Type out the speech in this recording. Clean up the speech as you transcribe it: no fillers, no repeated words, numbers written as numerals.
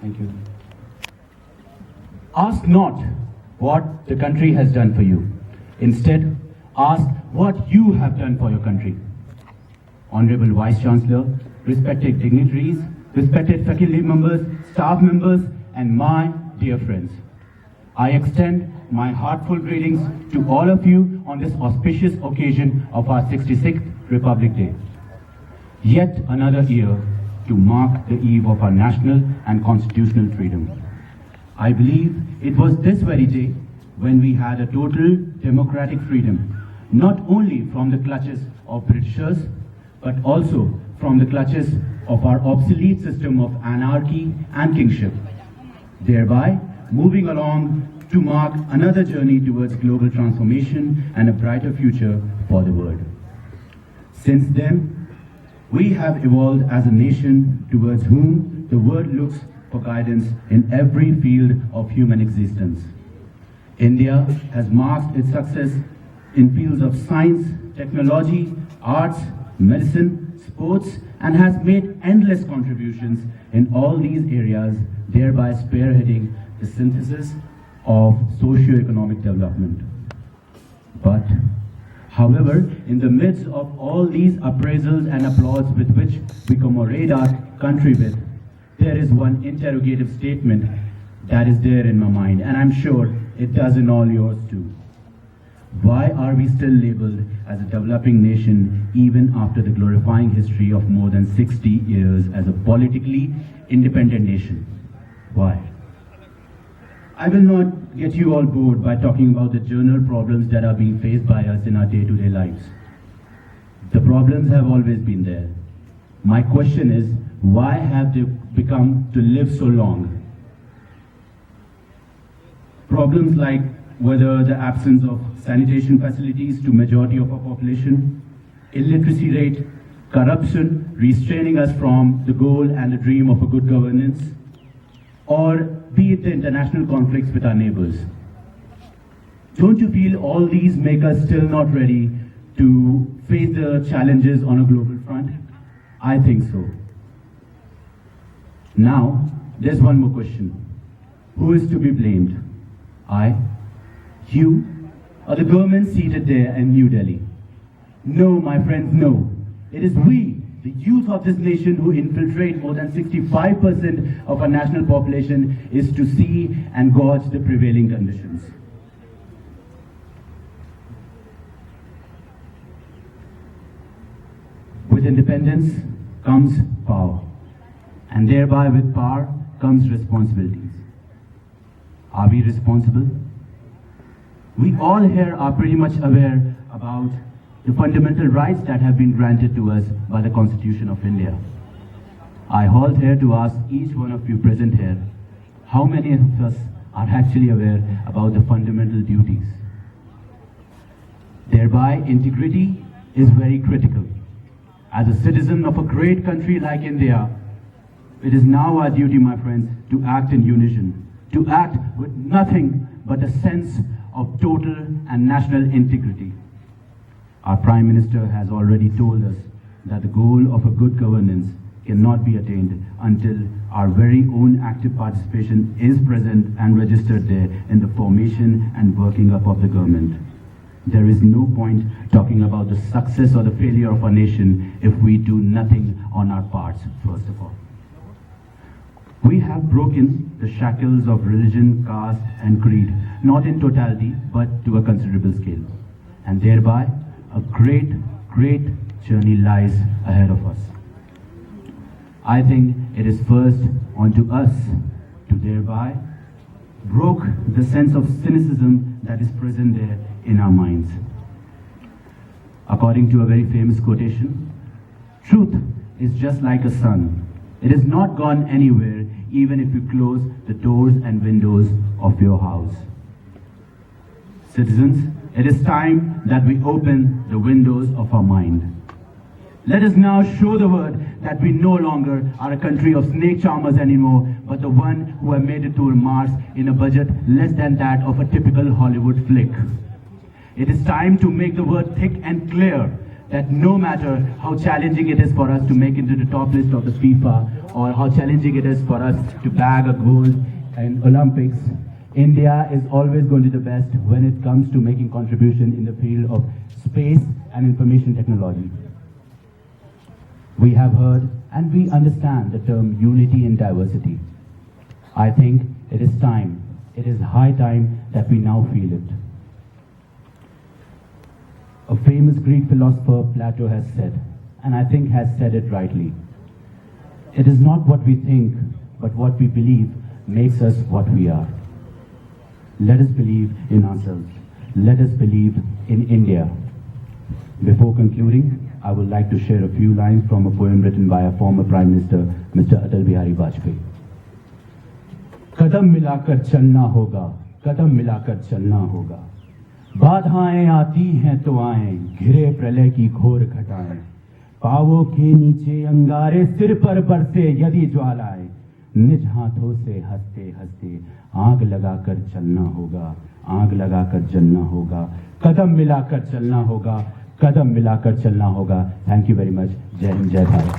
Thank you. Ask not what the country has done for you. Instead, ask what you have done for your country. Honorable Vice Chancellor, respected dignitaries, respected faculty members, staff members, and my dear friends, I extend my heartfelt greetings to all of you on this auspicious occasion of our 66th Republic Day. Yet another year to mark the eve of our national and constitutional freedom. I believe it was this very day when we had a total democratic freedom, not only from the clutches of Britishers, but also from the clutches of our obsolete system of anarchy and kingship, thereby moving along to mark another journey towards global transformation and a brighter future for the world. Since then, we have evolved as a nation towards whom the world looks for guidance in every field of human existence. India has marked its success in fields of science, technology, arts, medicine, sports, and has made endless contributions in all these areas, thereby spearheading the synthesis of socio-economic development. But, however, in the midst of all these appraisals and applause with which we commemorate our country with, there is one interrogative statement that is there in my mind, and I'm sure it does in all yours too. Why are we still labeled as a developing nation even after the glorifying history of more than 60 years as a politically independent nation? Why? I will not get you all bored by talking about the general problems that are being faced by us in our day-to-day lives. The problems have always been there. My question is, why have they become to live so long? Problems like whether the absence of sanitation facilities to majority of our population, illiteracy rate, corruption restraining us from the goal and the dream of a good governance, or be it the international conflicts with our neighbors. Don't you feel all these make us still not ready to face the challenges on a global front? I think so. Now, there's one more question. Who is to be blamed? I? You? Or the government seated there in New Delhi? No, my friends, no. It is we, the youth of this nation, who infiltrate more than 65% of our national population, is to see and gauge the prevailing conditions. With independence comes power, and thereby with power comes responsibilities. Are we responsible? We all here are pretty much aware about the fundamental rights that have been granted to us by the Constitution of India. I halt here to ask each one of you present here, how many of us are actually aware about the fundamental duties? Thereby, integrity is very critical. As a citizen of a great country like India, it is now our duty, my friends, to act in unison, to act with nothing but a sense of total and national integrity. Our Prime Minister has already told us that the goal of a good governance cannot be attained until our very own active participation is present and registered there in the formation and working up of the government. There is no point talking about the success or the failure of our nation if we do nothing on our parts, first of all. We have broken the shackles of religion, caste, and creed, not in totality, but to a considerable scale. And thereby, a great, great journey lies ahead of us. I think it is first onto us to thereby broke the sense of cynicism that is present there in our minds. According to a very famous quotation, truth is just like a sun. It is not gone anywhere, even if you close the doors and windows of your house. Citizens, it is time that we open the windows of our mind. Let us now show the world that we no longer are a country of snake charmers anymore, but the one who have made it to Mars in a budget less than that of a typical Hollywood flick. It is time to make the word thick and clear that no matter how challenging it is for us to make into the top list of the FIFA, or how challenging it is for us to bag a gold in Olympics, India is always going to be the best when it comes to making contribution in the field of space and information technology. We have heard and we understand the term unity in diversity. I think it is time, it is high time that we now feel it. A famous Greek philosopher, Plato, has said, and I think has said it rightly, it is not what we think, but what we believe makes us what we are. Let us believe in ourselves. Let us believe in India. Before concluding, I would like to share a few lines from a poem written by a former Prime Minister, Mr. Atal Bihari Vajpayee. कदम मिलाकर चलना होगा, कदम मिलाकर चलना होगा। बाधाएं आती हैं तो आएं, घिरे प्रलय की घोर घटाएं। पावों के नीचे अंगारे, सिर पर बरसे यदि ज्वालाएं। निज हाथों से हंसते हंसते आग लगाकर चलना होगा, आग लगाकर जलना होगा। कदम मिलाकर चलना होगा, कदम मिलाकर चलना होगा। Thank you very much. जय हिंद, जय भारत।